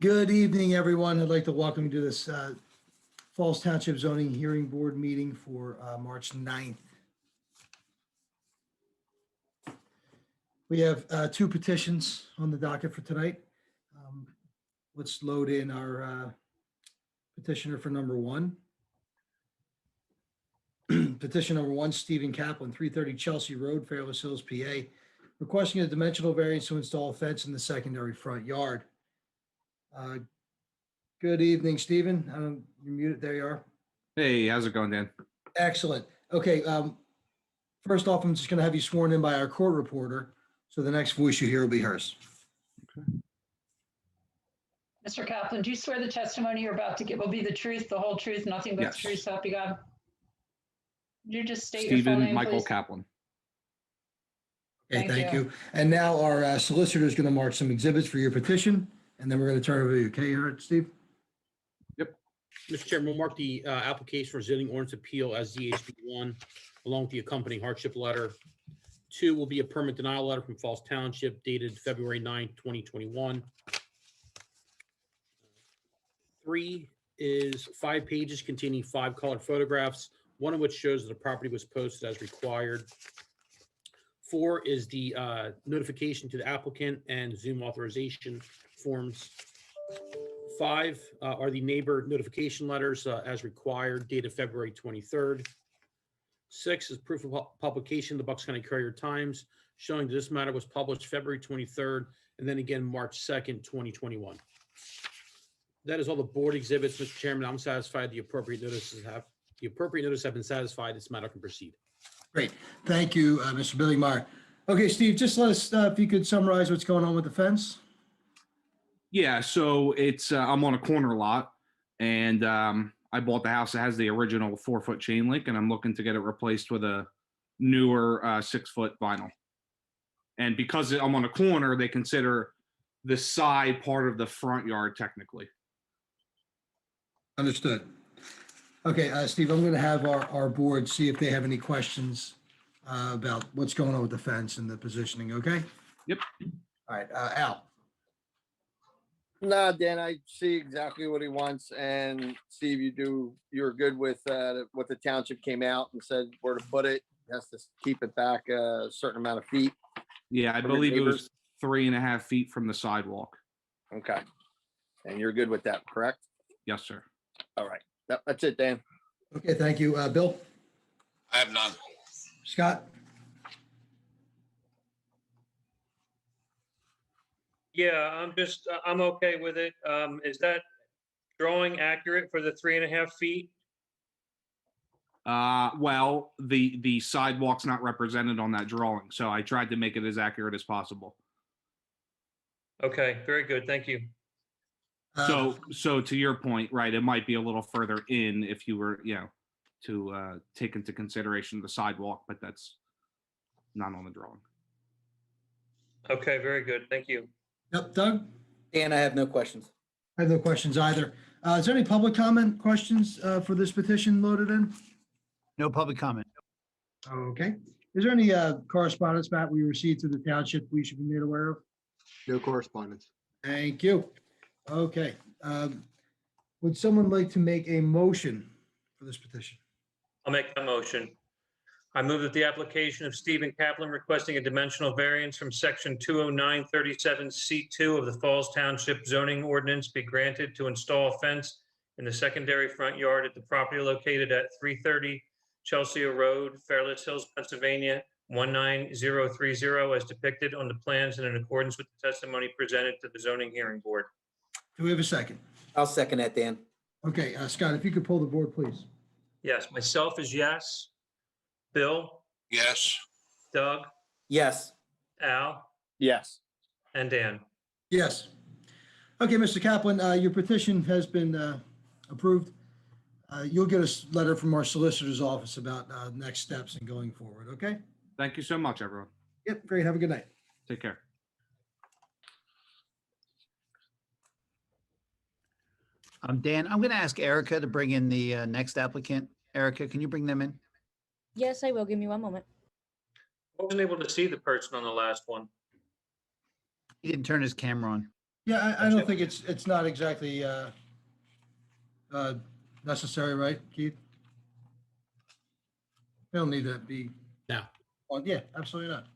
Good evening, everyone. I'd like to welcome you to this Falls Township Zoning Hearing Board meeting for March 9th. We have two petitions on the docket for tonight. Let's load in our petitioner for number one. Petition number one, Stephen Kaplan, 330 Chelsea Road, Fairless Hills, PA, requesting a dimensional variance to install a fence in the secondary front yard. Good evening, Stephen. You're muted. There you are. Hey, how's it going, Dan? Excellent. Okay. First off, I'm just going to have you sworn in by our court reporter. So the next voice you hear will be hers. Okay. Mr. Kaplan, do you swear the testimony you're about to give will be the truth, the whole truth, nothing but Yes. the truth, so help you God? Would you just state your full Stephen name, Michael please? Kaplan. Okay, Thank thank you. you. And now our solicitor is going to mark some exhibits for your petition, and then we're going to turn it over to you. Okay, all right, Steve? Mr. Chairman, we'll mark the application for zoning ordinance appeal as ZHB 1, along with the accompanying hardship letter. 2 will be a permit denial letter from Falls Township dated February 9, 2021. 3 is 5 pages containing 5 colored photographs, one of which shows that the property was posted as required. 4 is the notification to the applicant and Zoom authorization forms. 5 are the neighbor notification letters as required, dated February 23rd. 6 is proof of publication in the Bucks County Courier Times, showing that this matter was published February 23rd and then again March 2nd, 2021. That is all the board exhibits, Mr. Chairman. I'm satisfied the appropriate notices have been satisfied. This matter can proceed. Great. Thank you, Mr. Billingmeyer. Okay, Steve, just let us, if you could summarize what's going on with the fence. Yeah, so it's I'm on a corner lot, and I bought the house that has the original 4-foot chain link, and I'm looking to get it replaced with a newer 6-foot vinyl. And because I'm on a corner, they consider the side part of the front yard technically. Understood. Okay, Steve, I'm going to have our board see if they have any questions about what's going on with the fence and the positioning, okay? Yep. All right, Al. No, Dan, I see exactly what he wants. And Steve, you're good with what the township came out and said where to put it. It has to keep it back a certain amount of feet. Yeah, I From your believe it was neighbors? 3.5 feet from the sidewalk. Okay. And you're good with that, correct? Yes, sir. All right. That's it, Dan. Okay, thank you. Bill? I have none. Scott? Yeah, I'm okay with it. Is that drawing accurate for the 3.5 feet? Well, the sidewalk's not represented on that drawing, so I tried to make it as accurate as possible. Okay, very good. Thank you. So to your point, right, it might be a little further in if you were, to take into consideration the sidewalk, but that's not on the drawing. Okay, very good. Thank you. Yep, Doug? Dan, I have no questions. I have no questions either. Is there any public comment questions for this petition loaded in? No public comment. Okay. Is there any correspondence, Matt, we received through the township we should be made aware of? No correspondence. Thank you. Okay. Would someone like to make a motion for this petition? I'll make that motion. I move that the application of Stephen Kaplan requesting a dimensional variance from section 20937C2 of the Falls Township zoning ordinance be granted to install a fence in the secondary front yard at the property located at 330 Chelsea Road, Fairless Hills, Pennsylvania, 19030 as depicted on the plans and in accordance with the testimony presented to the zoning hearing board. Do we have a second? I'll second that, Dan. Okay, Scott, if you could pull the board, please. Yes, myself is yes. Bill, Yes. Doug, Yes. Al, Yes. and Dan. Yes. Okay, Mr. Kaplan, your petition has been approved. You'll get a letter from our solicitor's office about next steps and going forward, okay? Thank you so much, everyone. Yep, great. Have a good night. Take care. Dan, I'm going to ask Erica to bring in the next applicant. Erica, can you bring them in? Yes, I will. Give me one moment. I wasn't able to see the person on the last one. He didn't turn his camera on. Yeah, I don't think it's not exactly necessary, right, Keith? They don't need to be. No. Yeah, absolutely not.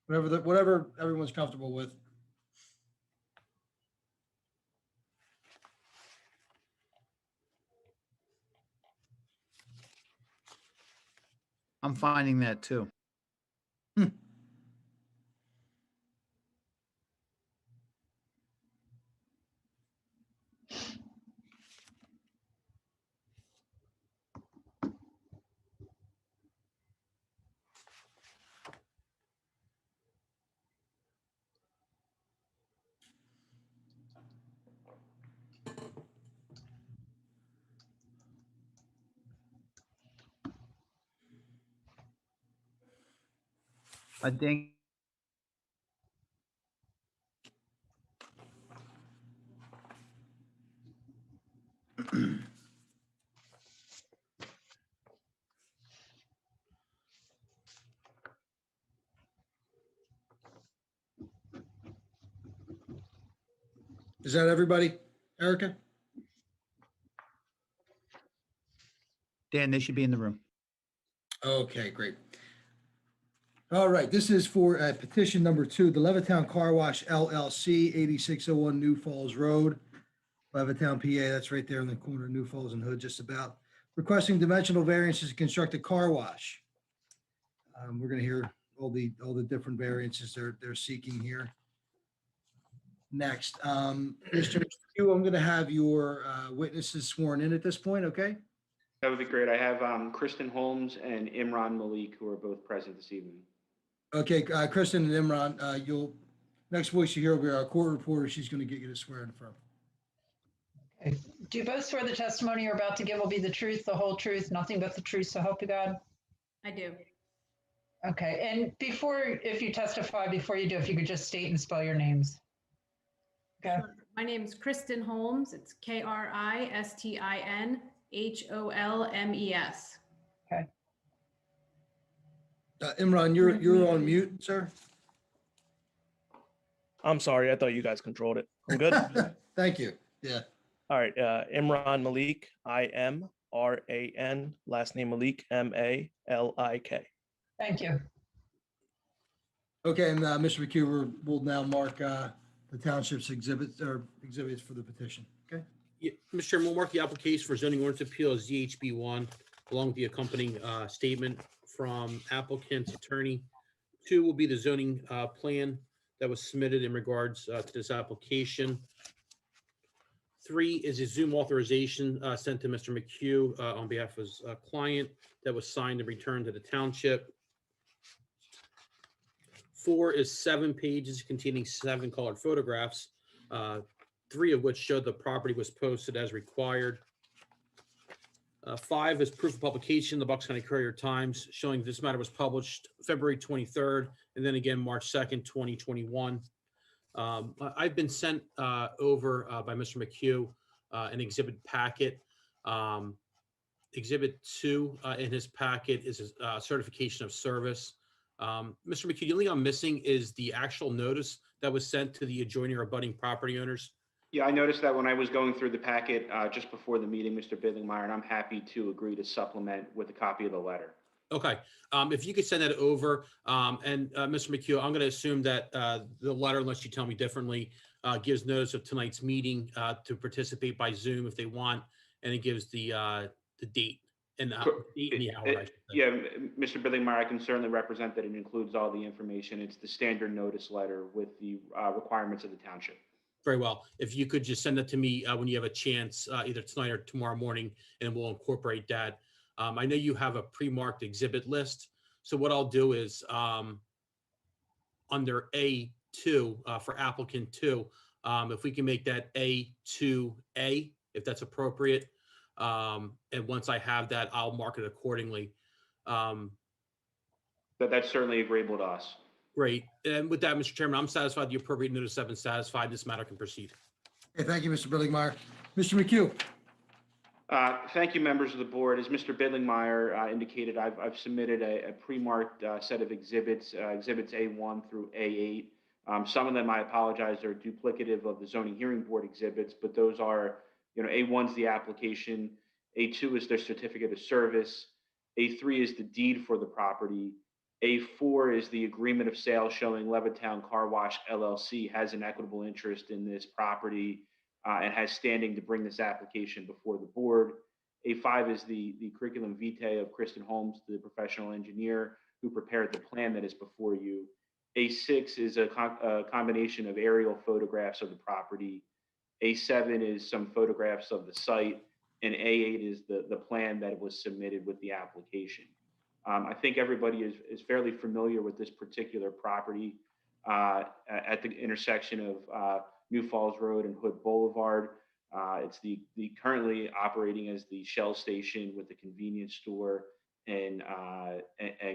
Whatever everyone's comfortable with. I'm finding that too. I think Is that everybody, Erica? Dan, they should be in the room. Okay, great. All right, this is for petition number 2, the Levittown Car Wash LLC, 8601 New Falls Road, Levittown, PA. That's right there in the corner of New Falls and Hood, just about. Requesting dimensional variances to construct a car wash. We're going to hear all the different variances they're seeking here. Next, Mr. McHugh, I'm going to have your witnesses sworn in at this point, okay? That would be great. I have Kristen Holmes and Imran Malik, who are both present this evening. Okay, Kristen and Imran, next voice you hear will be our court reporter. She's going to get you to swear in firm. Okay. Do you both swear the testimony you're about to give will be the truth, the whole truth, nothing but the truth, so help you God? I do. Okay, and if you testify, before you do, if you could just state and spell your names. Okay. Sure. My name is Kristen Holmes. It's KristinHolmes. Imran, you're on mute, sir. I'm sorry. I thought you guys controlled it. I'm good. Thank you. Yeah. All right. Imran Malik, IMRAN, last name Malik, MALIK. Thank you. Okay, and Mr. McHugh, we'll now mark the township's exhibits for the petition. Okay. Yeah, Mr. Chairman, we'll mark the application for zoning ordinance appeal as ZHB1, along with the accompanying statement from applicant's attorney. 2 will be the zoning plan that was submitted in regards to this application. 3 is a Zoom authorization sent to Mr. McHugh on behalf of his client that was signed and returned to the township. 4 is 7 pages containing 7 colored photographs, 3 of which show the property was posted as required. 5 is proof of publication, the Bucks County Courier Times, showing this matter was published February 23rd, and then again, March 2nd, 2021. I've been sent over by Mr. McHugh an exhibit packet. Exhibit 2 in his packet is a certification of service. Mr. McHugh, the only thing I'm missing is the actual notice that was sent to the adjoining or abutting property owners. Yeah, I noticed that when I was going through the packet just before the meeting, Mr. Bidlingmeyer, and I'm happy to agree to supplement with a copy of the letter. Okay, if you could send that over, and Mr. McHugh, I'm going to assume that the letter, unless you tell me differently, gives notice of tonight's meeting to participate by Zoom if they want, and it gives the date and the hour. I should say. Yeah, Mr. Bidlingmeyer, I can certainly represent that it includes all the information. It's the standard notice letter with the requirements of the township. Very well. If you could just send that to me when you have a chance, either tonight or tomorrow morning, and we'll incorporate that. I know you have a pre-marked exhibit list. So what I'll do is under A2 for applicant 2, if we can make that A2A, if that's appropriate. And once I have that, I'll mark it accordingly. That's certainly agreeable to us. Great. And with that, Mr. Chairman, I'm satisfied the appropriate notice have been satisfied. This matter can proceed. Okay, thank you, Mr. Bidlingmeyer. Mr. McHugh. Thank you, members of the board. As Mr. Bidlingmeyer indicated, I've submitted a pre-marked set of exhibits, exhibits A1 through A8. Some of them, I apologize, are duplicative of the zoning hearing board exhibits, but those are, A1 is the application, A2 is their certificate of service, A3 is the deed for the property, A4 is the agreement of sale showing Levittown Car Wash LLC has an equitable interest in this property and has standing to bring this application before the board. A5 is the curriculum vitae of Kristen Holmes, the professional engineer who prepared the plan that is before you. A6 is a combination of aerial photographs of the property. A7 is some photographs of the site, and A8 is the plan that was submitted with the application. I think everybody is fairly familiar with this particular property at the intersection of New Falls Road and Hood Boulevard. It's the currently operating as the Shell station with the convenience store and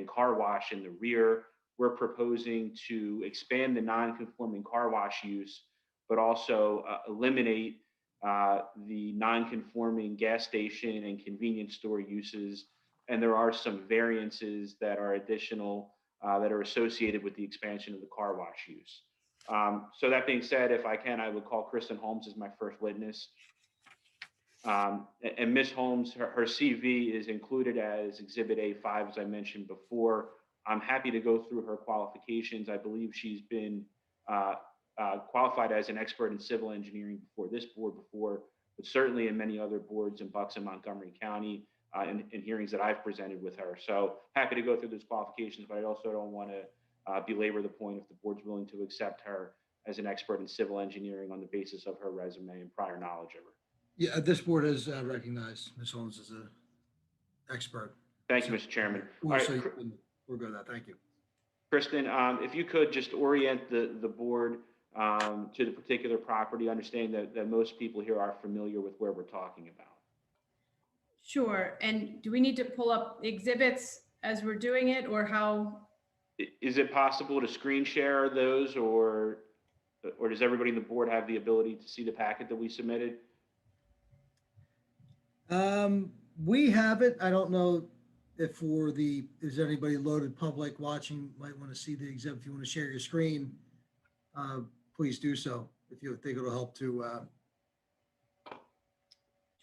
car wash in the rear. We're proposing to expand the non-conforming car wash use, but also eliminate the non-conforming gas station and convenience store uses. And there are some variances that are additional that are associated with the expansion of the car wash use. So that being said, if I can, I would call Kristen Holmes as my first witness. And Ms. Holmes, her CV is included as Exhibit A5, as I mentioned before. I'm happy to go through her qualifications. I believe she's been qualified as an expert in civil engineering before this board but certainly in many other boards in Bucks and Montgomery County in hearings that I've presented with her. So happy to go through those qualifications, but I also don't want to belabor the point if the board's willing to accept her as an expert in civil engineering on the basis of her resume and prior knowledge of her. Yeah, this board has recognized Ms. Holmes as an expert. Thank you, Mr. Chairman. All Well, right, so we're good at that. Thank you. Kristen, if you could just orient the board to the particular property, understanding that most people here are familiar with where we're talking about. Sure. And do we need to pull up exhibits as we're doing it, or how? Is it possible to screen share those, or does everybody in the board have the ability to see the packet that we submitted? We have it. I don't know if is anybody loaded public watching might want to see the exhibit. If you want to share your screen, please do so. If you think it'll help to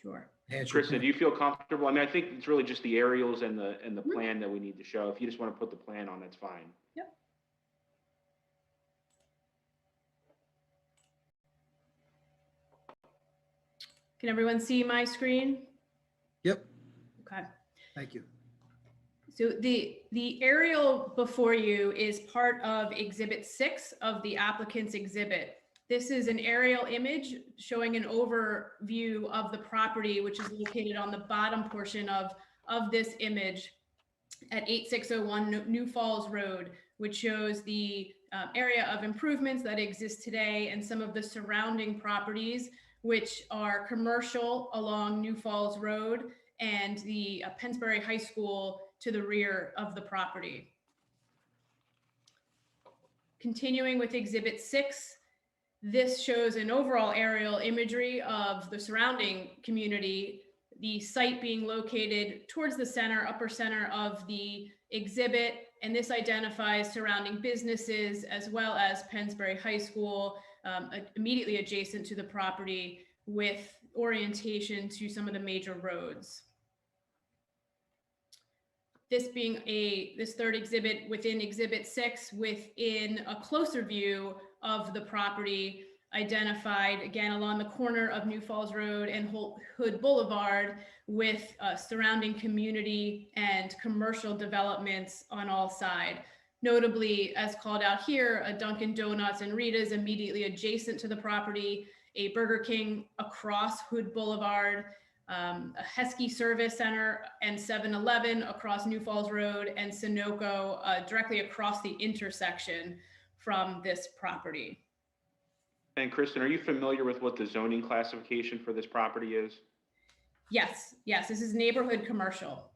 Sure. answer your Kristen, do you feel comfortable? I mean, I think it's really just the aerials and the plan that we need to show. If you just want to put the plan on, that's fine. Yep. Can everyone see my screen? Yep. Okay. Thank you. So the aerial before you is part of Exhibit 6 of the applicant's exhibit. This is an aerial image showing an overview of the property, which is located on the bottom portion of this image at 8601 New Falls Road, which shows the area of improvements that exist today and some of the surrounding properties, which are commercial along New Falls Road and the Pennsbury High School to the rear of the property. Continuing with Exhibit 6, this shows an overall aerial imagery of the surrounding community, the site being located towards the center, upper center of the exhibit, and this identifies surrounding businesses as well as Pennsbury High School, immediately adjacent to the property with orientation to some of the major roads. This being this third exhibit within Exhibit 6, within a closer view of the property, identified again along the corner of New Falls Road and Hood Boulevard, with surrounding community and commercial developments on all sides. Notably, as called out here, a Dunkin' Donuts and Rita's immediately adjacent to the property, a Burger King across Hood Boulevard, a Heskey Service Center and 7-Eleven across New Falls Road, and Sunoco directly across the intersection from this property. And Kristen, are you familiar with what the zoning classification for this property is? Yes, this is neighborhood commercial.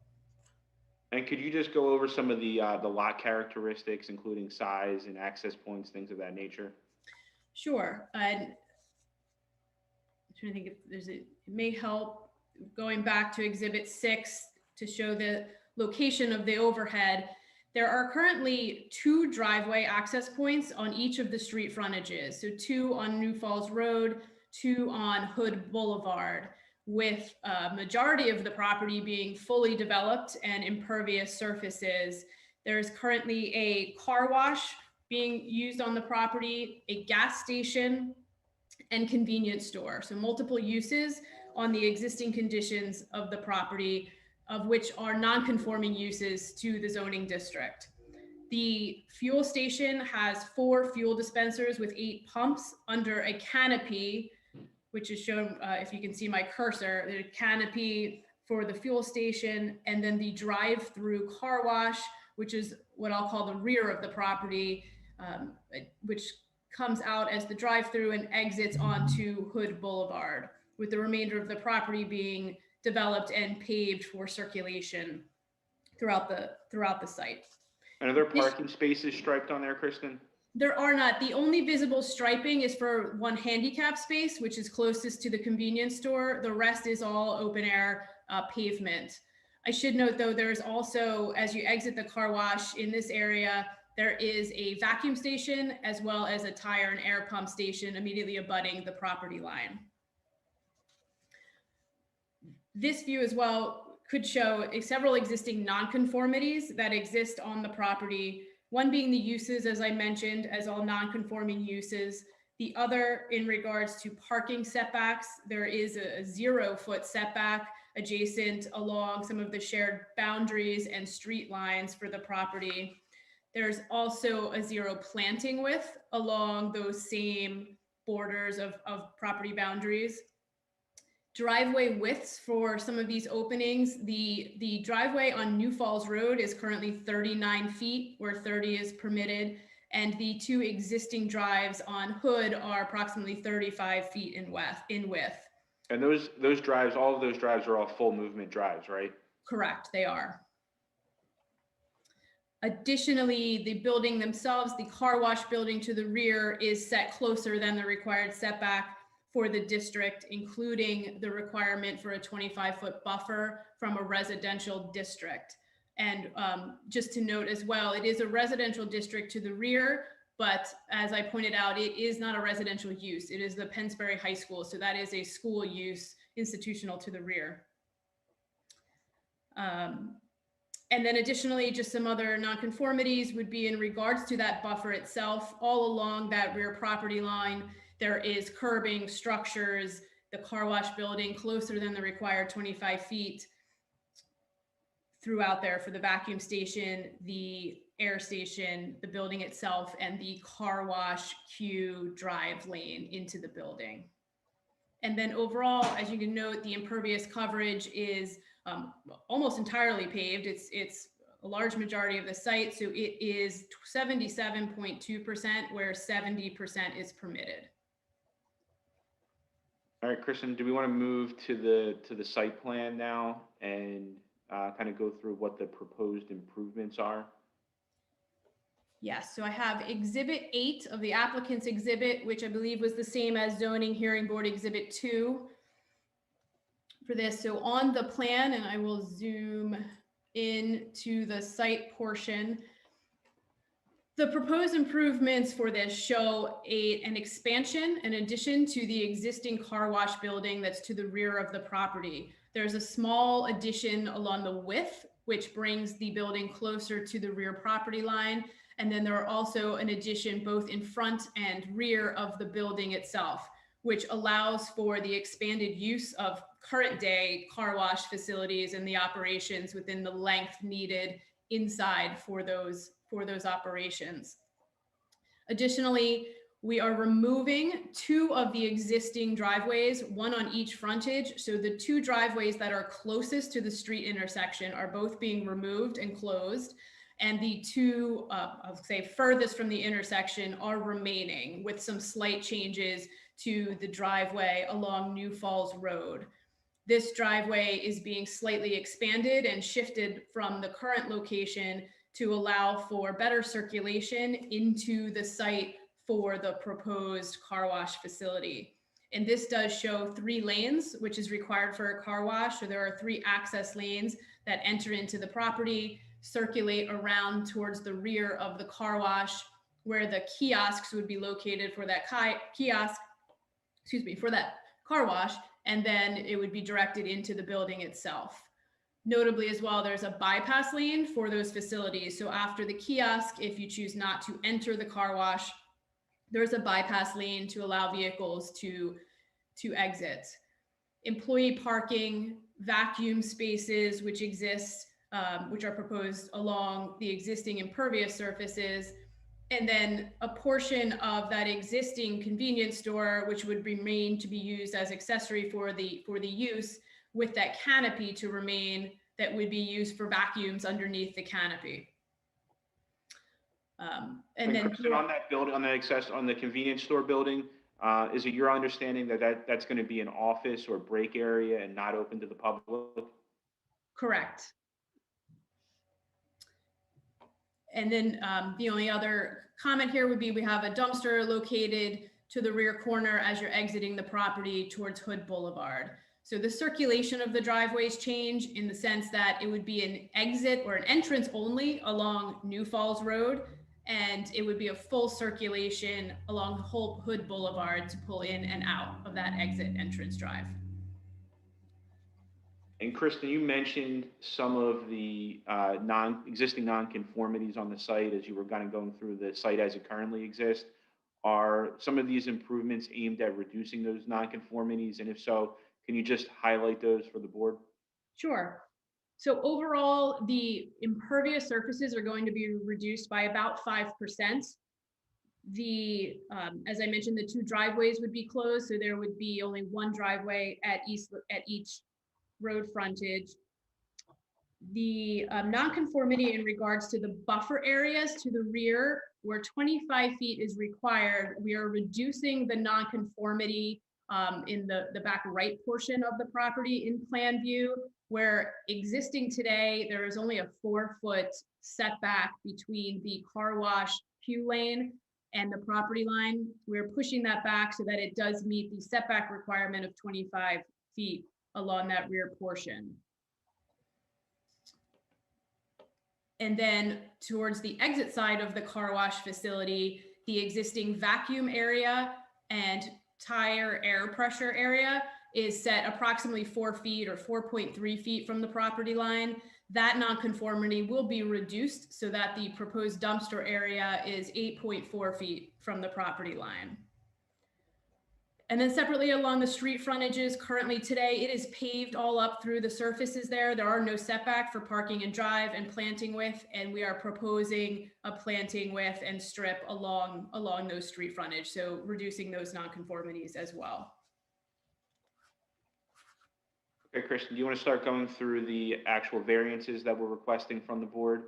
And could you just go over some of the lot characteristics, including size and access points, things of that nature? Sure. And I'm trying to think if it may help going back to Exhibit 6 to show the location of the overhead. There are currently 2 driveway access points on each of the street frontages. So 2 on New Falls Road, 2 on Hood Boulevard, with a majority of the property being fully developed and impervious surfaces. There's currently a car wash being used on the property, a gas station, and convenience store. So multiple uses on the existing conditions of the property, of which are non-conforming uses to the zoning district. The fuel station has 4 fuel dispensers with 8 pumps under a canopy, which is shown, if you can see my cursor, the canopy for the fuel station, and then the drive-through car wash, which is what I'll call the rear of the property, which comes out as the drive-through and exits onto Hood Boulevard, with the remainder of the property being developed and paved for circulation throughout the site. And are there parking spaces striped on there, Kristen? There are not. The only visible striping is for one handicap space, which is closest to the convenience store. The rest is all open air pavement. I should note, though, there's also, as you exit the car wash in this area, there is a vacuum station as well as a tire and air pump station immediately abutting the property line. This view as well could show several existing nonconformities that exist on the property. One being the uses, as I mentioned, as all nonconforming uses. The other, in regards to parking setbacks, there is a 0-foot setback adjacent along some of the shared boundaries and street lines for the property. There's also a 0 planting width along those same borders of property boundaries. Driveway widths for some of these openings. The driveway on New Falls Road is currently 39 feet, where 30 is permitted. And the 2 existing drives on Hood are approximately 35 feet in width. And those drives, all of those drives are all full movement drives, right? Correct, they are. Additionally, the building themselves, the car wash building to the rear, is set closer than the required setback for the district, including the requirement for a 25-foot buffer from a residential district. And just to note as well, it is a residential district to the rear, but as I pointed out, it is not a residential use. It is the Pennsbury High School, so that is a school use institutional to the rear. And then additionally, just some other nonconformities would be in regards to that buffer itself. All along that rear property line, there is curbing, structures, the car wash building closer than the required 25 feet throughout there for the vacuum station, the air station, the building itself, and the car wash queue drive lane into the building. And then overall, as you can note, the impervious coverage is almost entirely paved. It's a large majority of the site, so it is 77.2%, where 70% is permitted. All right, Kristen, do we want to move to the site plan now and kind of go through what the proposed improvements are? Yes, so I have Exhibit 8 of the applicant's exhibit, which I believe was the same as Zoning Hearing Board Exhibit 2 for this. So on the plan, and I will zoom in to the site portion, the proposed improvements for this show an expansion, an addition to the existing car wash building that's to the rear of the property. There's a small addition along the width, which brings the building closer to the rear property line. And then there are also an addition both in front and rear of the building itself, which allows for the expanded use of current day car wash facilities and the operations within the length needed inside for those operations. Additionally, we are removing 2 of the existing driveways, 1 on each frontage. So the 2 driveways that are closest to the street intersection are both being removed and closed. And the 2, I'll say furthest from the intersection, are remaining with some slight changes to the driveway along New Falls Road. This driveway is being slightly expanded and shifted from the current location to allow for better circulation into the site for the proposed car wash facility. And this does show 3 lanes, which is required for a car wash. So there are 3 access lanes that enter into the property. circulate around towards the rear of the car wash where the kiosks would be located for that for that car wash, and then it would be directed into the building itself. Notably as well, there's a bypass lane for those facilities. So after the kiosk, if you choose not to enter the car wash, there's a bypass lane to allow vehicles to exit. Employee parking, vacuum spaces, which exist, which are proposed along the existing impervious surfaces, and then a portion of that existing convenience store, which would remain to be used as accessory for the use, with that canopy to remain, that would be used for vacuums underneath the canopy. And then Kristen, on that building, on the convenience store building, is it your understanding that that's going to be an office or break area and not open to the public? Correct. And then the only other comment here would be we have a dumpster located to the rear corner as you're exiting the property towards Hood Boulevard. So the circulation of the driveways change in the sense that it would be an exit or an entrance only along New Falls Road, and it would be a full circulation along Hood Boulevard to pull in and out of that exit entrance drive. And Kristen, you mentioned some of the existing non-conformities on the site as you were kind of going through the site as it currently exists. Are some of these improvements aimed at reducing those non-conformities? And if so, can you just highlight those for the board? Sure. So overall, the impervious surfaces are going to be reduced by about 5%. As I mentioned, the two driveways would be closed, so there would be only one driveway at each road frontage. The nonconformity in regards to the buffer areas to the rear, where 25 feet is required, we are reducing the nonconformity in the back right portion of the property in plan view, where existing today, there is only a 4-foot setback between the car wash queue lane and the property line. We're pushing that back so that it does meet the setback requirement of 25 feet along that rear portion. And then towards the exit side of the car wash facility, the existing vacuum area and tire air pressure area is set approximately 4 feet or 4.3 feet from the property line. That nonconformity will be reduced so that the proposed dumpster area is 8.4 feet from the property line. And then separately along the street frontages, currently today, it is paved all up through the surfaces there. There are no setback for parking and drive and planting width, and we are proposing a planting width and strip along those street frontage, so reducing those nonconformities as well. Okay, Kristen, do you want to start going through the actual variances that we're requesting from the board,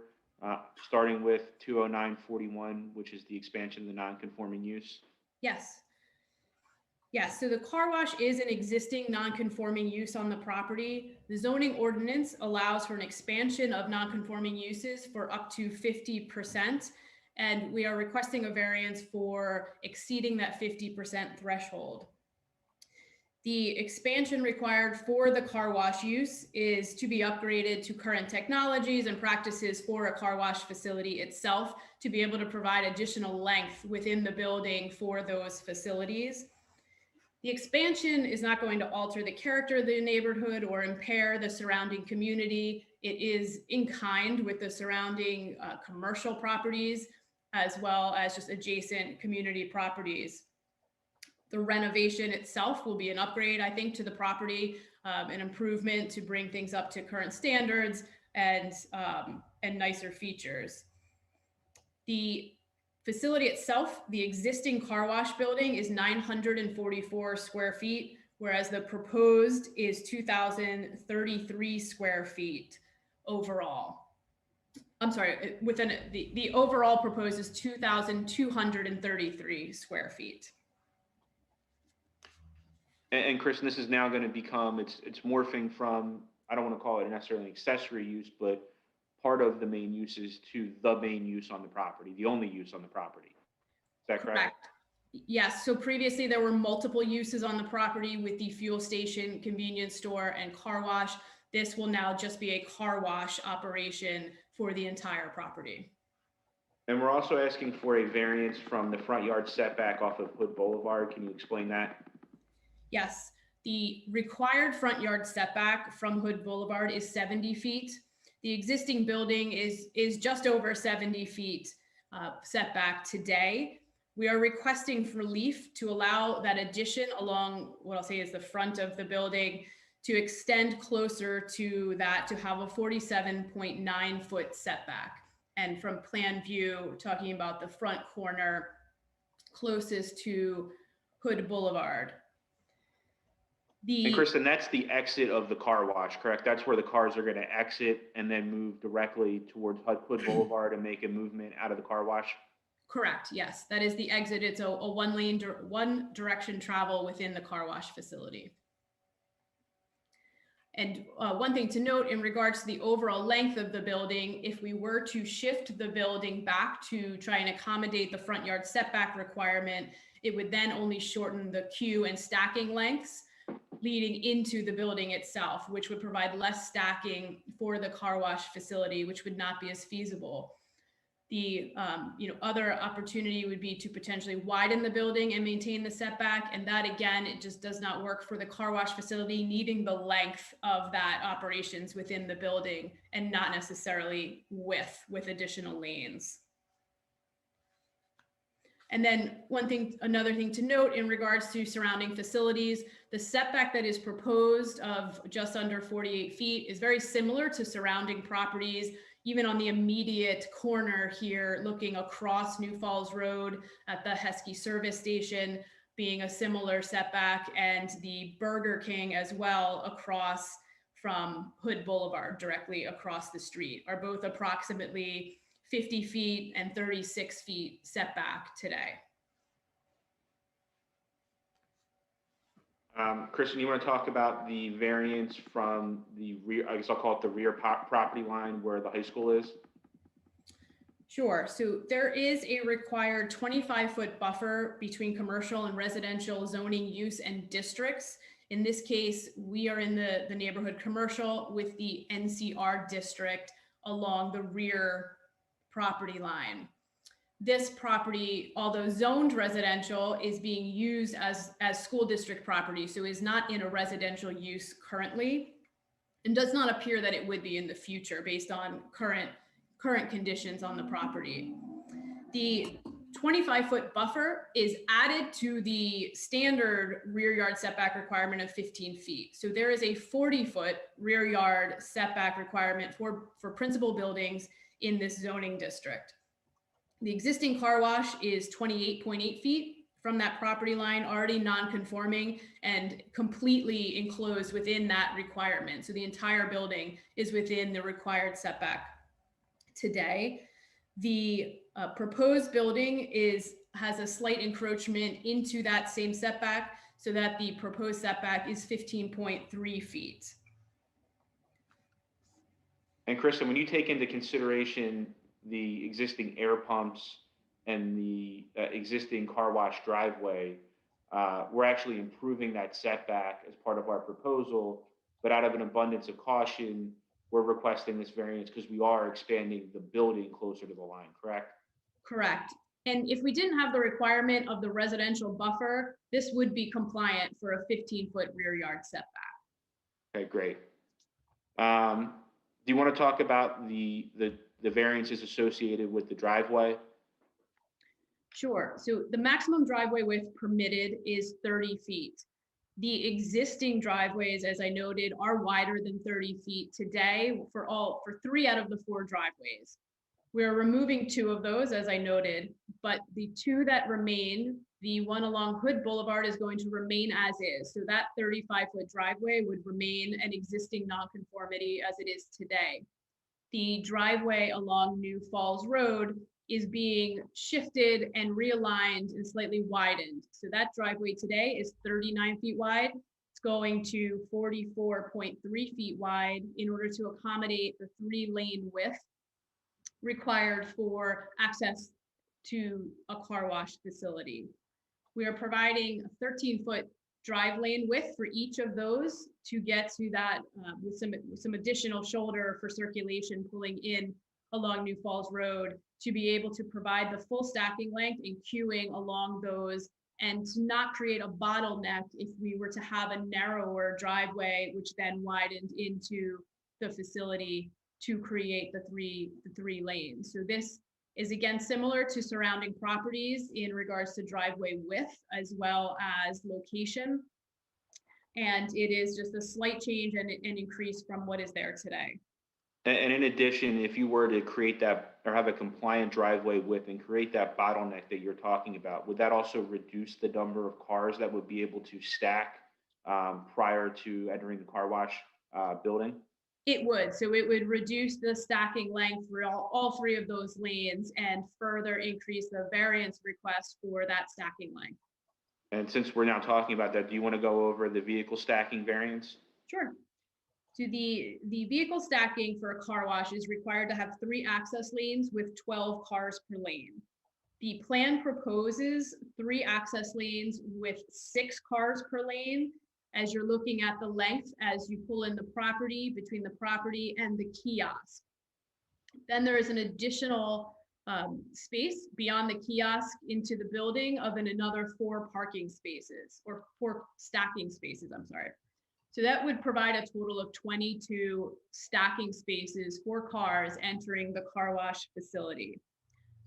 starting with 20941, which is the expansion of the non-conforming use? Yes. Yes, so the car wash is an existing non-conforming use on the property. The zoning ordinance allows for an expansion of non-conforming uses for up to 50%, and we are requesting a variance for exceeding that 50% threshold. The expansion required for the car wash use is to be upgraded to current technologies and practices for a car wash facility itself to be able to provide additional length within the building for those facilities. The expansion is not going to alter the character of the neighborhood or impair the surrounding community. It is in kind with the surrounding commercial properties, as well as just adjacent community properties. The renovation itself will be an upgrade, I think, to the property, an improvement to bring things up to current standards and nicer features. The facility itself, the existing car wash building is 944 square feet, whereas the proposed is 2,033 square feet overall. I'm sorry, the overall proposed is 2,233 square feet. And Kristen, this is now going to become, it's morphing from, I don't want to call it necessarily an accessory use, but part of the main uses to the main use on the property, the only use on the property. Is that correct? Correct. Yes. So previously there were multiple uses on the property with the fuel station, convenience store, and car wash. This will now just be a car wash operation for the entire property. And we're also asking for a variance from the front yard setback off of Hood Boulevard. Can you explain that? Yes, the required front yard setback from Hood Boulevard is 70 feet. The existing building is just over 70 feet setback today. We are requesting for relief to allow that addition along what I'll say is the front of the building to extend closer to that, to have a 47.9 foot setback. And from plan view, we're talking about the front corner closest to Hood Boulevard. And Kristen, that's the exit of the car wash, correct? That's where the cars are going to exit and then move directly towards Hood Boulevard and make a movement out of the car wash? Correct, yes. That is the exit. It's a one direction travel within the car wash facility. And one thing to note in regards to the overall length of the building, if we were to shift the building back to try and accommodate the front yard setback requirement, it would then only shorten the queue and stacking lengths leading into the building itself, which would provide less stacking for the car wash facility, which would not be as feasible. The other opportunity would be to potentially widen the building and maintain the setback. And that, again, it just does not work for the car wash facility, needing the length of that operations within the building and not necessarily width with additional lanes. And then another thing to note in regards to surrounding facilities, the setback that is proposed of just under 48 feet is very similar to surrounding properties, even on the immediate corner here, looking across New Falls Road at the Heskey service station being a similar setback, and the Burger King as well across from Hood Boulevard directly across the street are both approximately 50 feet and 36 feet setback today. Kristen, you want to talk about the variance from the rear, I guess I'll call it the rear property line where the high school is? Sure. So there is a required 25-foot buffer between commercial and residential zoning use and districts. In this case, we are in the neighborhood commercial with the NCR district along the rear property line. This property, although zoned residential, is being used as school district property, so is not in a residential use currently, and does not appear that it would be in the future based on current conditions on the property. The 25-foot buffer is added to the standard rear yard setback requirement of 15 feet. So there is a 40-foot rear yard setback requirement for principal buildings in this zoning district. The existing car wash is 28.8 feet from that property line, already non-conforming and completely enclosed within that requirement. So the entire building is within the required setback today. The proposed building has a slight encroachment into that same setback, so that the proposed setback is 15.3 feet. And Kristen, when you take into consideration the existing air pumps and the existing car wash driveway, we're actually improving that setback as part of our proposal, but out of an abundance of caution, we're requesting this variance because we are expanding the building closer to the line, correct? Correct. And if we didn't have the requirement of the residential buffer, this would be compliant for a 15-foot rear yard setback. Okay, great. Do you want to talk about the variances associated with the driveway? Sure. So the maximum driveway width permitted is 30 feet. The existing driveways, as I noted, are wider than 30 feet today for 3 out of the 4 driveways. We're removing 2 of those, as I noted, but the 2 that remain, the one along Hood Boulevard is going to remain as is. So that 35-foot driveway would remain an existing nonconformity as it is today. The driveway along New Falls Road is being shifted and realigned and slightly widened. So that driveway today is 39 feet wide. It's going to 44.3 feet wide in order to accommodate the 3-lane width required for access to a car wash facility. We are providing a 13-foot drive lane width for each of those to get to that with some additional shoulder for circulation pulling in along New Falls Road to be able to provide the full stacking length and queuing along those, and to not create a bottleneck if we were to have a narrower driveway, which then widened into the facility to create the three lanes. So this is again similar to surrounding properties in regards to driveway width as well as location. And it is just a slight change and an increase from what is there today. And in addition, if you were to create that or have a compliant driveway width and create that bottleneck that you're talking about, would that also reduce the number of cars that would be able to stack prior to entering the car wash building? It would. So it would reduce the stacking length for all three of those lanes and further increase the variance request for that stacking length. And since we're now talking about that, do you want to go over the vehicle stacking variance? Sure. So the vehicle stacking for a car wash is required to have 3 access lanes with 12 cars per lane. The plan proposes 3 access lanes with 6 cars per lane as you're looking at the length as you pull in the property, between the property and the kiosk. Then there is an additional space beyond the kiosk into the building of another 4 parking spaces, or 4 stacking spaces, I'm sorry. So that would provide a total of 22 stacking spaces for cars entering the car wash facility.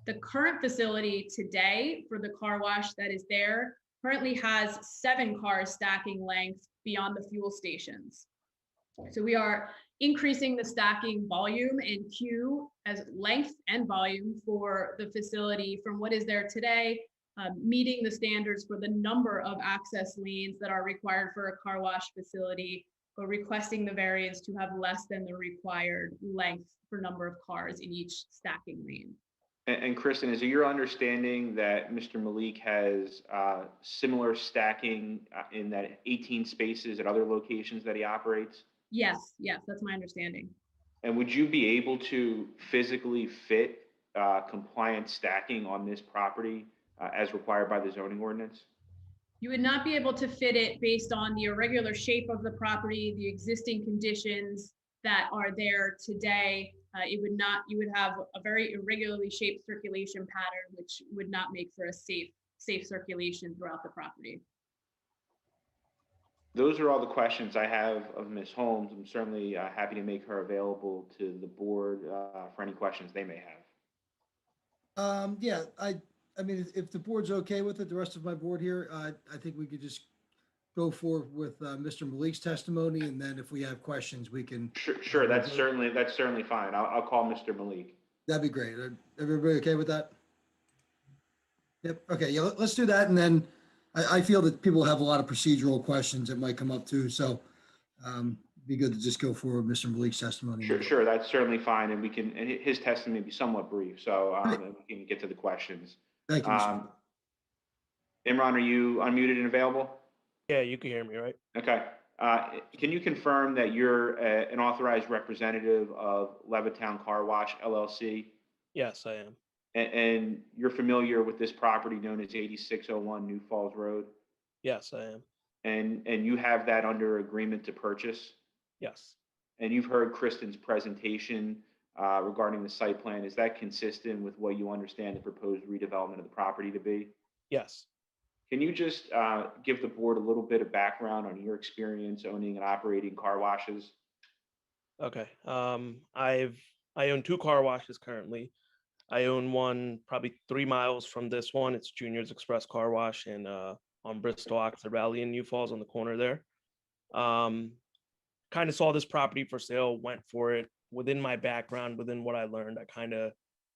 The current facility today for the car wash that is there currently has 7 cars stacking length beyond the fuel stations. So we are increasing the stacking volume and queue as length and volume for the facility from what is there today, meeting the standards for the number of access lanes that are required for a car wash facility, but requesting the variance to have less than the required length for number of cars in each stacking lane. And Kristen, is it your understanding that Mr. Malik has similar stacking in that 18 spaces at other locations that he operates? Yes, that's my understanding. And would you be able to physically fit compliant stacking on this property as required by the zoning ordinance? You would not be able to fit it based on the irregular shape of the property, the existing conditions that are there today. You would have a very irregularly shaped circulation pattern, which would not make for a safe circulation throughout the property. Those are all the questions I have of Ms. Holmes. I'm certainly happy to make her available to the board for any questions they may have. Yeah, I mean, if the board's okay with it, the rest of my board here, I think we could just go forward with Mr. Malik's testimony, and then if we have questions, we can. Sure, that's certainly fine. I'll call Mr. Malik. That'd be great. Everybody okay with that? Yep. Okay. Yeah. Let's do that, and then I feel that people have a lot of procedural questions that might come up too. So, be good to just go forward with Mr. Malik's testimony. Sure, that's certainly fine, and his testimony may be somewhat brief, so Right. we can get to the questions. Thank you, Mr. Imran, are you unmuted and available? Yeah, you can hear me, right? Okay. Can you confirm that you're an authorized representative of Levittown Car Wash LLC? Yes, I am. And you're familiar with this property known as 8601 New Falls Road? Yes, I am. And you have that under agreement to purchase? Yes. And you've heard Kristen's presentation regarding the site plan. Is that consistent with what you understand the proposed redevelopment of the property to be? Yes. Can you just give the board a little bit of background on your experience owning and operating car washes? Okay. I own 2 car washes currently. I own one probably 3 miles from this one. It's Junior's Express Car Wash in on Bristol Oxford Valley in New Falls on the corner there. Kind of saw this property for sale, went for it. Within my background, within what I learned,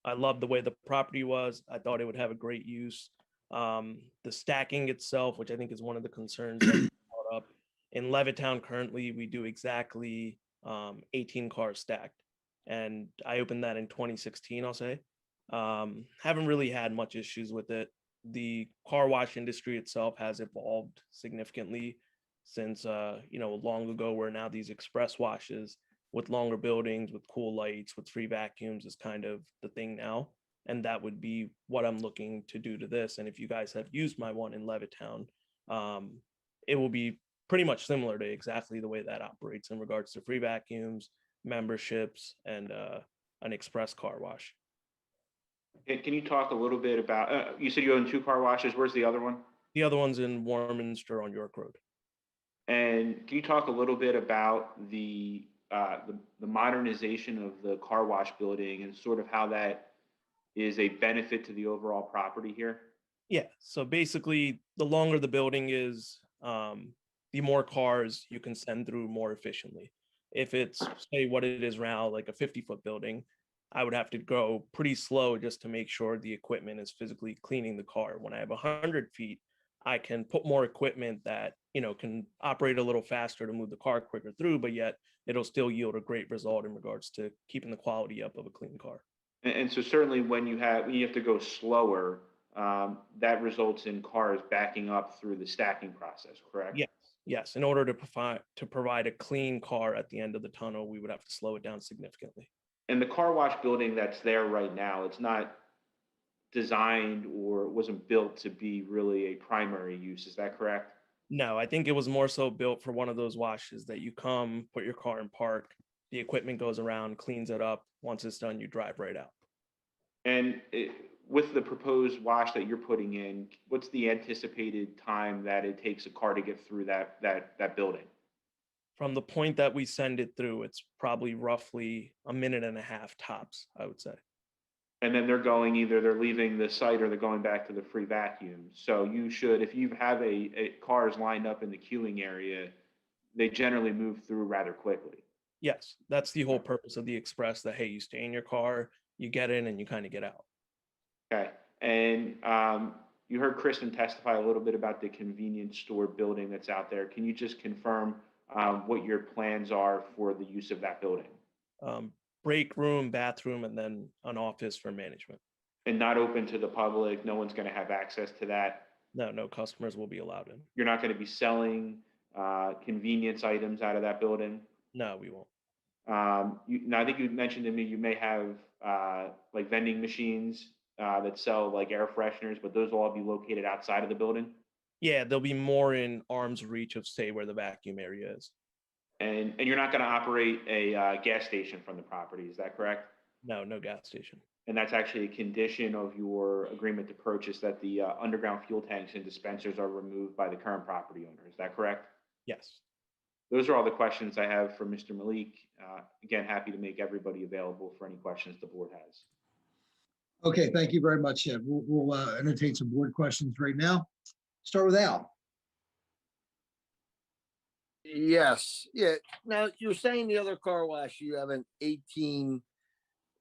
I loved the way the property was. I thought it would have a great use. The stacking itself, which I think is one of the concerns that you brought up. In Levittown currently, we do exactly 18 cars stacked. And I opened that in 2016, I'll say. Haven't really had much issues with it. The car wash industry itself has evolved significantly since, long ago, where now these express washes with longer buildings, with cool lights, with free vacuums is kind of the thing now. And that would be what I'm looking to do to this. And if you guys have used my one in Levittown, it will be pretty much similar to exactly the way that operates in regards to free vacuums, memberships, and an express car wash. Can you talk a little bit about, you said you own 2 car washes. Where's the other one? The other one's in Warminster on York Road. And can you talk a little bit about the modernization of the car wash building and sort of how that is a benefit to the overall property here? Yeah, so basically, the longer the building is, the more cars you can send through more efficiently. If it's, say, what it is now, like a 50-foot building, I would have to go pretty slow just to make sure the equipment is physically cleaning the car. When I have 100 feet, I can put more equipment that, can operate a little faster to move the car quicker through, but yet it'll still yield a great result in regards to keeping the quality up of a clean car. And so certainly when you have to go slower, that results in cars backing up through the stacking process, correct? Yes. In order to provide a clean car at the end of the tunnel, we would have to slow it down significantly. And the car wash building that's there right now, it's not designed or wasn't built to be really a primary use. Is that correct? No, I think it was more so built for one of those washes that you come, put your car in park, the equipment goes around, cleans it up. Once it's done, you drive right out. And with the proposed wash that you're putting in, what's the anticipated time that it takes a car to get through that building? From the point that we send it through, it's probably roughly a minute and a half tops, I would say. And then they're leaving the site or they're going back to the free vacuum. So you should, if you have a cars lined up in the queuing area, they generally move through rather quickly. Yes, that's the whole purpose of the express, that, hey, you stay in your car, you get in and you kind of get out. Okay. And you heard Kristen testify a little bit about the convenience store building that's out there. Can you just confirm what your plans are for the use of that building? Break room, bathroom, and then an office for management. And not open to the public? No one's going to have access to that? No customers will be allowed in. You're not going to be selling convenience items out of that building? No, we won't. Now, I think you mentioned to me you may have like vending machines that sell like air fresheners, but those will all be located outside of the building? Yeah, they'll be more in arm's reach of, say, where the vacuum area is. And you're not going to operate a gas station from the property, is that correct? No gas station. And that's actually a condition of your agreement to purchase, that the underground fuel tanks and dispensers are removed by the current property owner, is that correct? Yes. Those are all the questions I have for Mr. Malik. Again, happy to make everybody available for any questions the board has. Okay, thank you very much, Ed. We'll entertain some board questions right now. Start with Al. Yes, yeah. Now, you're saying the other car wash, you have an 18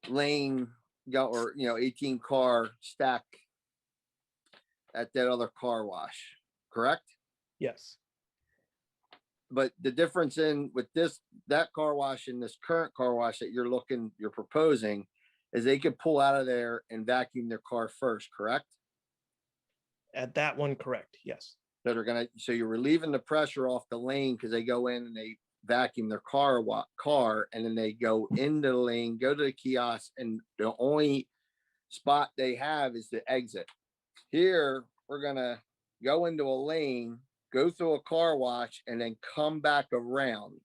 lane or 18 car stack at that other car wash, correct? Yes. But the difference with that car wash and this current car wash that you're proposing is they could pull out of there and vacuum their car first, correct? At that one, correct. Yes. So you're relieving the pressure off the lane because they go in and they vacuum their car, and then they go into the lane, go to the kiosk, and the only spot they have is the exit. Here, we're gonna go into a lane, go through a car wash, and then come back around.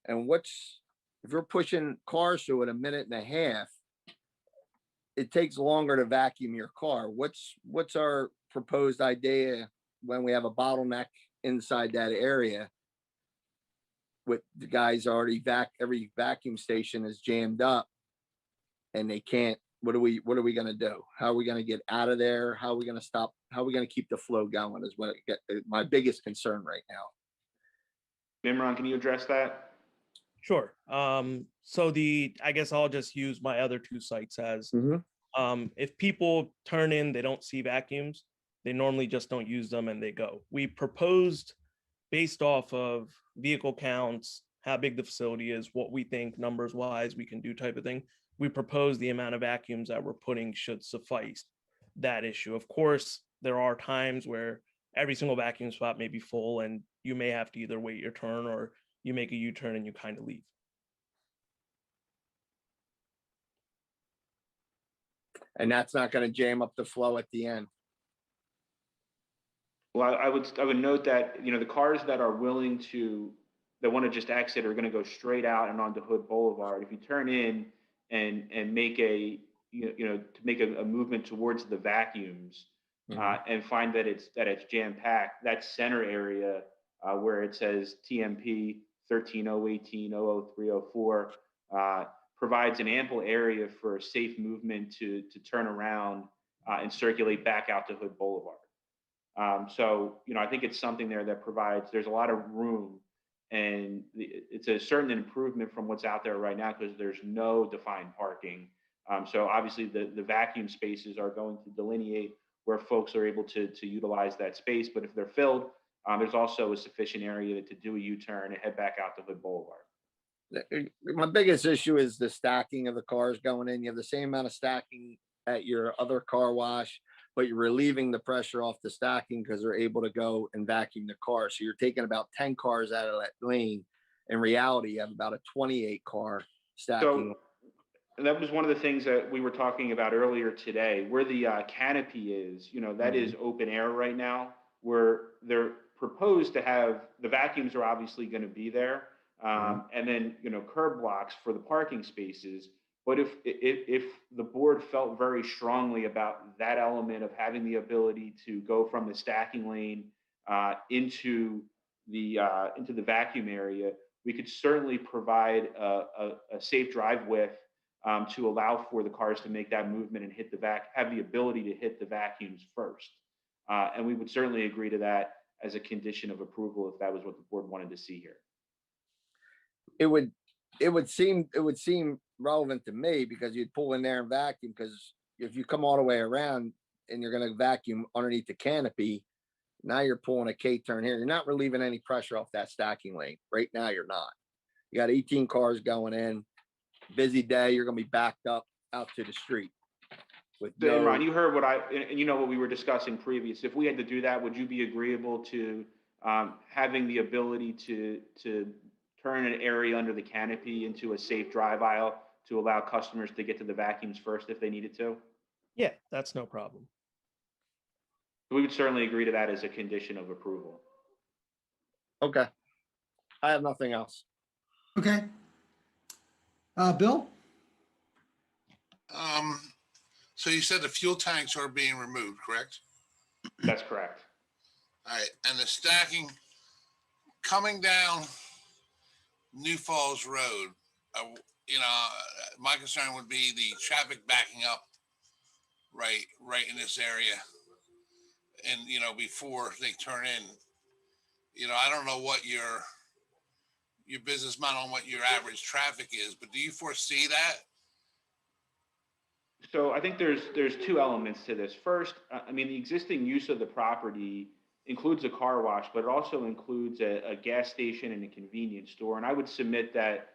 And if you're pushing cars through in a minute and a half, it takes longer to vacuum your car. What's our proposed idea when we have a bottleneck inside that area with the guys already every vacuum station is jammed up and they can't, what are we going to do? How are we going to get out of there? How are we going to stop? How are we going to keep the flow going is my biggest concern right now. Imran, can you address that? Sure. So I guess I'll just use my other 2 sites as, if people turn in, they don't see vacuums, they normally just don't use them and they go. We proposed, based off of vehicle counts, how big the facility is, what we think numbers wise we can do type of thing. We propose the amount of vacuums that we're putting should suffice that issue. Of course, there are times where every single vacuum spot may be full and you may have to either wait your turn or you make a U-turn and you kind of leave. And that's not going to jam up the flow at the end. Well, I would note that, the cars that want to just exit are going to go straight out and onto Hood Boulevard. If you turn in and make a, to make a movement towards the vacuums, and find that it's jam packed, that center area where it says TMP 13018 00304 provides an ample area for safe movement to turn around and circulate back out to Hood Boulevard. So, I think it's something there that provides, there's a lot of room, and it's a certain improvement from what's out there right now because there's no defined parking. So obviously the vacuum spaces are going to delineate where folks are able to utilize that space. But if they're filled, there's also a sufficient area to do a U-turn and head back out to Hood Boulevard. My biggest issue is the stacking of the cars going in. You have the same amount of stacking at your other car wash, but you're relieving the pressure off the stacking because they're able to go and vacuum the car. So you're taking about 10 cars out of that lane. In reality, you have about a 28 car stacking. So that was one of the things that we were talking about earlier today, where the canopy is, that is open air right now, where they're proposed to have, the vacuums are obviously going to be there. And then, curb blocks for the parking spaces. But if the board felt very strongly about that element of having the ability to go from the stacking lane into the vacuum area, we could certainly provide a safe drive width to allow for the cars to make that movement and have the ability to hit the vacuums first. And we would certainly agree to that as a condition of approval if that was what the board wanted to see here. It would seem relevant to me because you'd pull in there and vacuum, because if you come all the way around and you're going to vacuum underneath the canopy, now you're pulling a K-turn here. You're not relieving any pressure off that stacking lane. Right now, you're not. You got 18 cars going in. Busy day, you're going to be backed up out to the street. With no... Ron, you heard what we were discussing previous. If we had to do that, would you be agreeable to having the ability to turn an area under the canopy into a safe drive aisle to allow customers to get to the vacuums first if they needed to? Yeah, that's no problem. We would certainly agree to that as a condition of approval. Okay. I have nothing else. Okay. Bill? So you said the fuel tanks are being removed, correct? That's correct. All right, and the stacking coming down New Falls Road, my concern would be the traffic backing up right in this area, and before they turn in. I don't know what your business model and what your average traffic is, but do you foresee that? So I think there's two elements to this. First, the existing use of the property includes a car wash, but it also includes a gas station and a convenience store. And I would submit that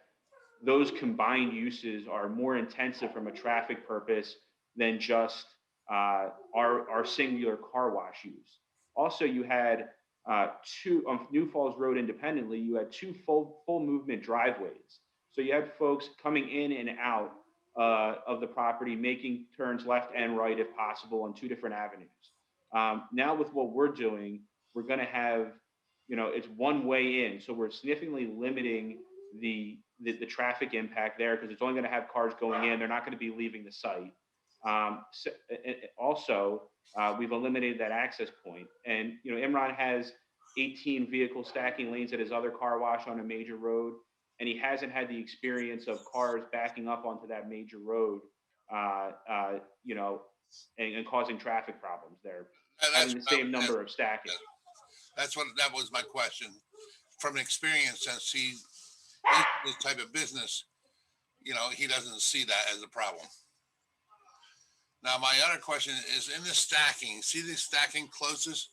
those combined uses are more intensive from a traffic purpose than just our singular car wash use. Also, you had two on New Falls Road independently, you had two full movement driveways. So you had folks coming in and out of the property, making turns left and right if possible on two different avenues. Now with what we're doing, we're going to have, it's one way in. So we're significantly limiting the traffic impact there because it's only going to have cars going in. They're not going to be leaving the site. Also, we've eliminated that access point. And, Imran has 18 vehicle stacking lanes at his other car wash on a major road. And he hasn't had the experience of cars backing up onto that major road, and causing traffic problems there. Having the same number of stacking. That was my question. From experience, since he's this type of business, he doesn't see that as a problem. Now, my other question is in the stacking, see the stacking closest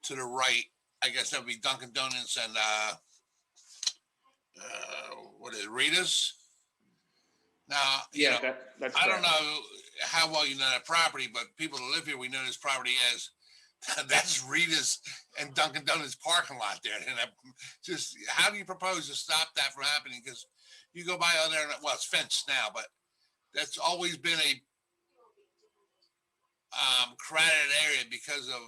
to the right, I guess that would be Dunkin' Donuts and what is it, Rita's? Now, that's I don't know how well you know that property, but people that live here, we know this property as that's Rita's and Dunkin' Donuts parking lot there. And just how do you propose to stop that from happening? Because you go by out there, well, it's fenced now, but that's always been a crowded area because of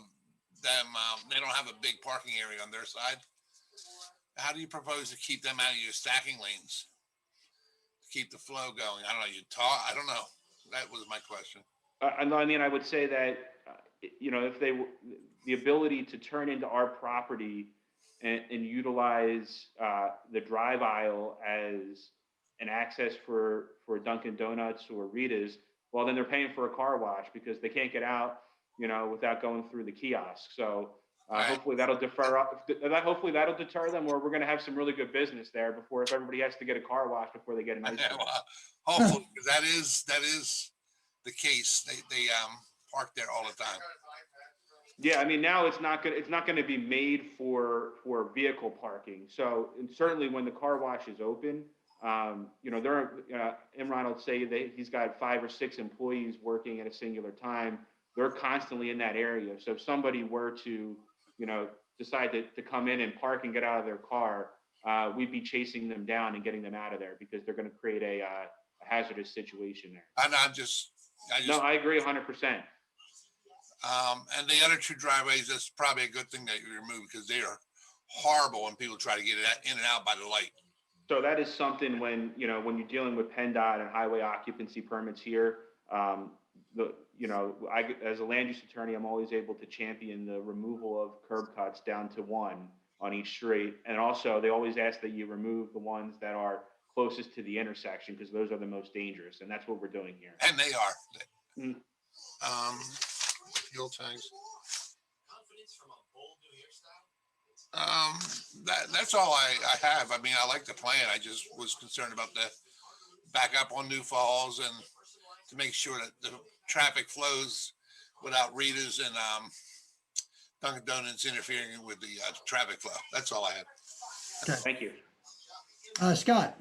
them. They don't have a big parking area on their side. How do you propose to keep them out of your stacking lanes? keep the flow going? I don't know, you talk, I don't know. That was my question. I mean, I would say that, if the ability to turn into our property and utilize the drive aisle as an access for Dunkin' Donuts or Rita's, well, then they're paying for a car wash because they can't get out, without going through the kiosk. So Right. hopefully that'll hopefully that'll deter them, or we're going to have some really good business there before, if everybody has to get a car wash before they get an ice Yeah, cream. well, hopefully, because that is the case. They park there all the time. Yeah, I mean, now it's not going to be made for vehicle parking. So, and certainly when the car wash is open, Imran will say that he's got 5 or 6 employees working at a singular time. They're constantly in that area. So if somebody were to, decide to come in and park and get out of their car, we'd be chasing them down and getting them out of there because they're going to create a hazardous situation there. I just. No, I agree 100%. And the other 2 driveways, that's probably a good thing that you remove because they are horrible when people try to get in and out by the light. So that is something when you're dealing with PennDOT and highway occupancy permits here, as a land use attorney, I'm always able to champion the removal of curb cuts down to 1 on each street. And also they always ask that you remove the ones that are closest to the intersection because those are the most dangerous. And that's what we're doing here. And they are. Mm. Fuel tanks. That's all I have. I mean, I like the plan. I just was concerned about the backup on New Falls and to make sure that the traffic flows without Rita's and Dunkin' Donuts interfering with the traffic flow. That's all I have. Okay. Thank you. Scott?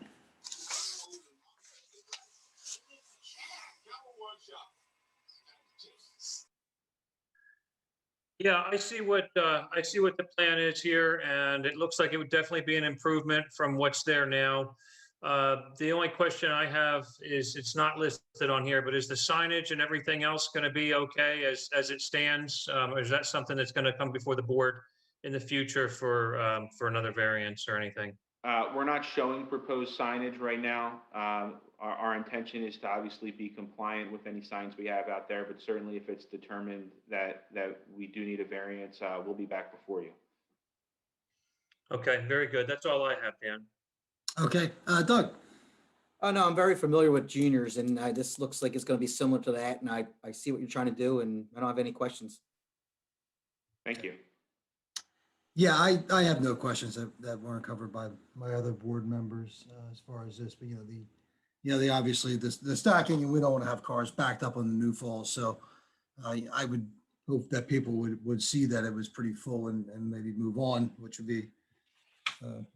Yeah, I see what the plan is here, and it looks like it would definitely be an improvement from what's there now. The only question I have is, it's not listed on here, but is the signage and everything else going to be okay as it stands? Or is that something that's going to come before the board in the future for another variance or anything? We're not showing proposed signage right now. Our intention is to obviously be compliant with any signs we have out there, but certainly if it's determined that we do need a variance, we'll be back before you. Okay, very good. That's all I have, Dan. Okay, Doug? Oh, no, I'm very familiar with juniors and this looks like it's going to be similar to that. And I see what you're trying to do and I don't have any questions. Thank you. Yeah, I have no questions that weren't covered by my other board members as far as this, but they obviously the stacking, and we don't want to have cars backed up on the New Falls. So I would hope that people would see that it was pretty full and maybe move on, which would be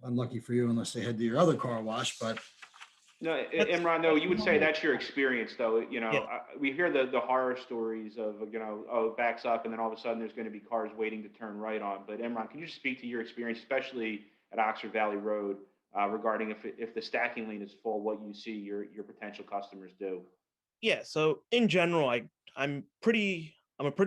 unlucky for you unless they head to your other car wash, but. No, Imran, no, you would say that's your experience, though. Yeah. We hear the horror stories of, it backs up and then all of a sudden there's going to be cars waiting to turn right on. But Imran, can you just speak to your experience, especially at Oxford Valley Road, regarding if the stacking lane is full, what you see your potential customers do? Yeah, so in general, I'm a pretty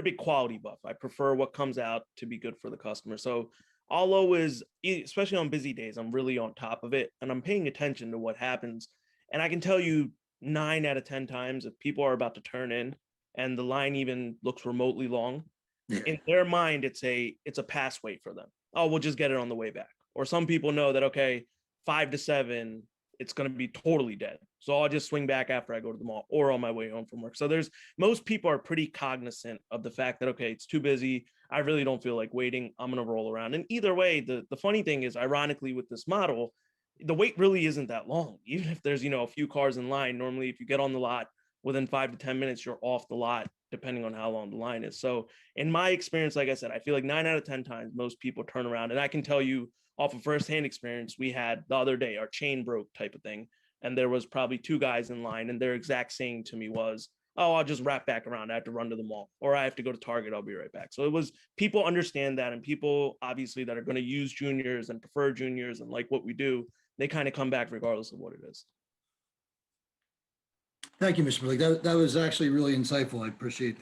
big quality buff. I prefer what comes out to be good for the customer. So I'll always, especially on busy days, I'm really on top of it and I'm paying attention to what happens. And I can tell you 9 out of 10 times if people are about to turn in and the line even looks remotely long, in their mind, it's a pass wait for them. Oh, we'll just get it on the way back. Or some people know that, okay, 5 to 7, it's going to be totally dead. So I'll just swing back after I go to the mall or on my way home from work. So most people are pretty cognizant of the fact that, okay, it's too busy. I really don't feel like waiting. I'm going to roll around. And either way, the funny thing is, ironically, with this model, the wait really isn't that long. Even if there's, a few cars in line, normally if you get on the lot within 5 to 10 minutes, you're off the lot, depending on how long the line is. So in my experience, like I said, I feel like 9 out of 10 times, most people turn around. And I can tell you off of firsthand experience, we had the other day, our chain broke type of thing. And there was probably 2 guys in line and their exact saying to me was, oh, I'll just wrap back around. I have to run to the mall or I have to go to Target. I'll be right back. So it was, people understand that. And people obviously that are going to use juniors and prefer juniors and like what we do, they kind of come back regardless of what it is. Thank you, Mr. Malik. That was actually really insightful. I appreciate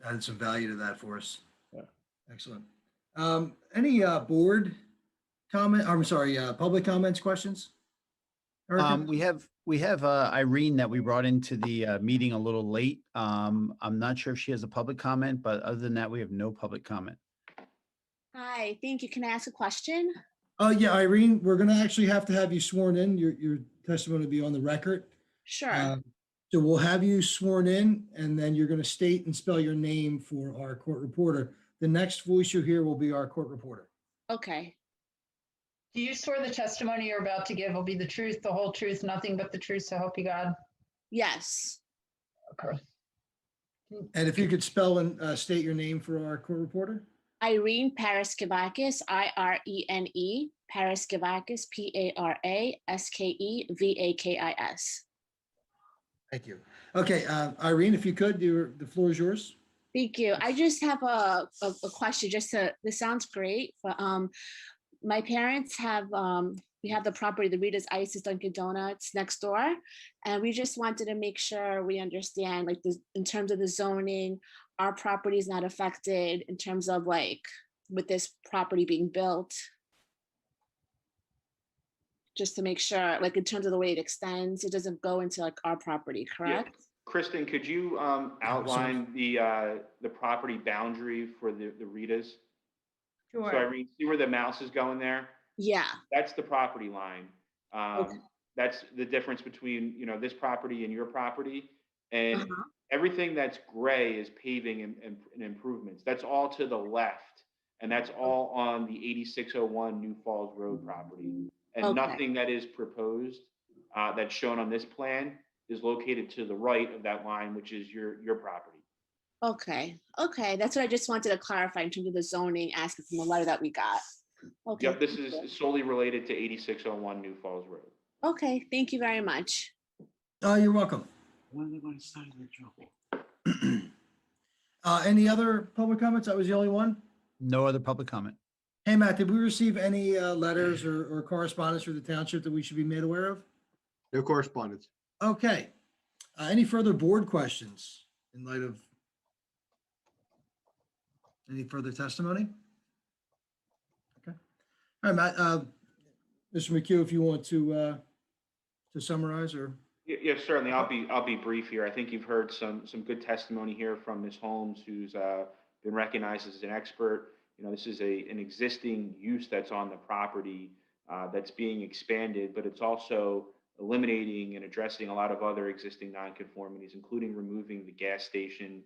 added some value to that for us. Yeah. Excellent. Any board comment, I'm sorry, public comments, questions? Erica? We have Irene that we brought into the meeting a little late. I'm not sure if she has a public comment, but other than that, we have no public comment. Hi, thank you. Can I ask a question? Yeah, Irene, we're gonna actually have to have you sworn in. Your testimony will be on the record. Sure. So we'll have you sworn in, and then you're gonna state and spell your name for our court reporter. The next voice you hear will be our court reporter. Okay. Do you swear the testimony you're about to give will be the truth, the whole truth, nothing but the truth, so help you God? Yes. Okay. And if you could spell and state your name for our court reporter? Irene Paraskevakis, Irene Paraskevakis, Paraskevakis. Thank you. Okay, Irene, if you could, the floor is yours. Thank you. I just have a question, this sounds great, but my parents have, we have the property, the Rita's Ices Dunkin' Donuts next door. And we just wanted to make sure we understand, like, in terms of the zoning, our property is not affected in terms of, like, with this property being built. Just to make sure, like, in terms of the way it extends, it doesn't go into, like, our property, correct? Kristen, could you outline the property boundary for the Ritas? So Irene, see where the mouse is going there? Yeah. That's the property line. Okay. That's the difference between, this property and your property. And Uh-huh. everything that's gray is paving and improvements. That's all to the left. And that's all on the 8601 New Falls Road property. And Okay. nothing that is proposed that's shown on this plan is located to the right of that line, which is your property. Okay, that's what I just wanted to clarify in terms of the zoning aspect from the letter that we got. Okay. Yep, this is solely related to 8601 New Falls Road. Okay, thank you very much. You're welcome. Any other public comments? That was the only one? No other public comment. Hey, Matt, did we receive any letters or correspondence for the township that we should be made aware of? No correspondence. Okay. Any further board questions in light of any further testimony? Okay. All right, Matt, Mr. McHugh, if you want to summarize or. Yes, certainly. I'll be brief here. I think you've heard some good testimony here from Ms. Holmes, who's been recognized as an expert. This is an existing use that's on the property that's being expanded, but it's also eliminating and addressing a lot of other existing nonconformities, including removing the gas station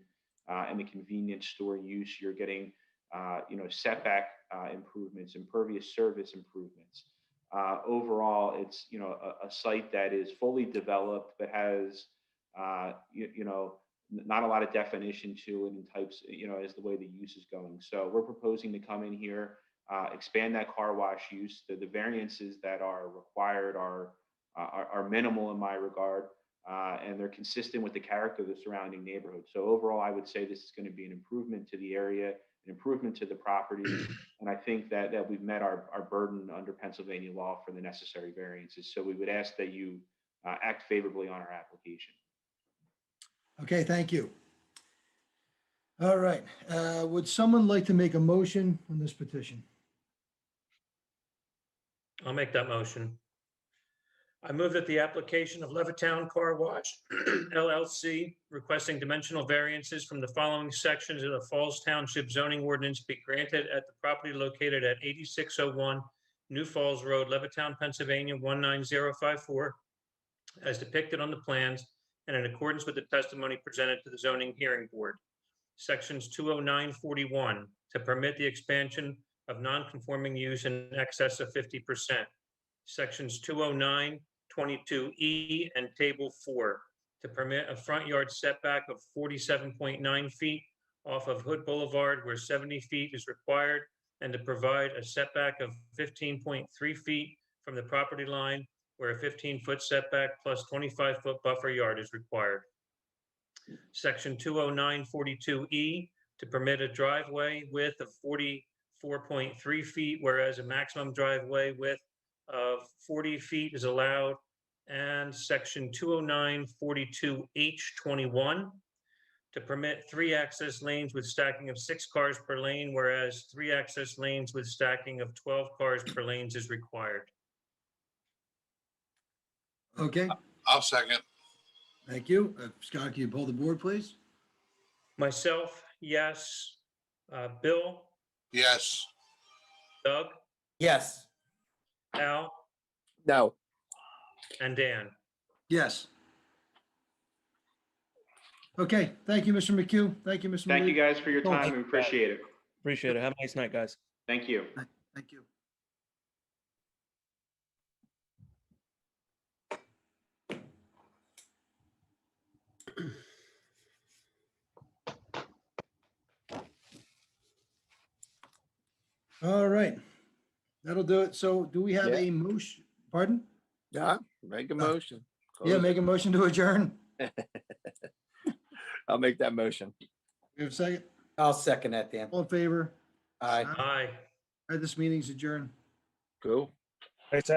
and the convenience store use. You're getting, setback improvements, impervious service improvements. Overall, it's, a site that is fully developed, but has, not a lot of definition to it in types, as the way the use is going. So we're proposing to come in here, expand that car wash use. The variances that are required are minimal in my regard, and they're consistent with the character of the surrounding neighborhood. So overall, I would say this is going to be an improvement to the area, an improvement to the property, and I think that we've met our burden under Pennsylvania law for the necessary variances. So we would ask that you act favorably on our application. Okay, thank you. All right. Would someone like to make a motion on this petition? I'll make that motion. I move that the application of Levittown Car Wash LLC requesting dimensional variances from the following sections of the Falls Township zoning ordinance be granted at the property located at 8601 New Falls Road, Levittown, Pennsylvania 19054, as depicted on the plans and in accordance with the testimony presented to the zoning hearing board. Sections 20941 to permit the expansion of non-conforming use in excess of 50%. Sections 20922E and Table 4 to permit a front yard setback of 47.9 feet off of Hood Boulevard where 70 feet is required, and to provide a setback of 15.3 feet from the property line where a 15-foot setback plus 25-foot buffer yard is required. Section 20942E to permit a driveway width of 44.3 feet, whereas a maximum driveway width of 40 feet is allowed. And section 20942H21 to permit 3 access lanes with stacking of 6 cars per lane, whereas 3 access lanes with stacking of 12 cars per lanes is required. Okay, I'll second. thank you. Scott, can you pull the board, please? Myself, yes. Bill, Yes. Doug, Yes. Al, No, and Dan. Yes. Okay, thank you, Mr. McHugh. Thank you, Mr. Thank you Malik. guys for your Oh, time. We appreciate it. Appreciate it. Have a nice night, guys. Thank you. Thank you. All right, that'll do it. So do we have Yeah. a motion? Pardon? yeah, make a motion. Yeah, Close make a motion to adjourn. it. I'll make that motion. We have a second? I'll second that, Dan. All in favor? Aye. Aye. All right, this meeting's adjourned. Cool. Thanks. Have a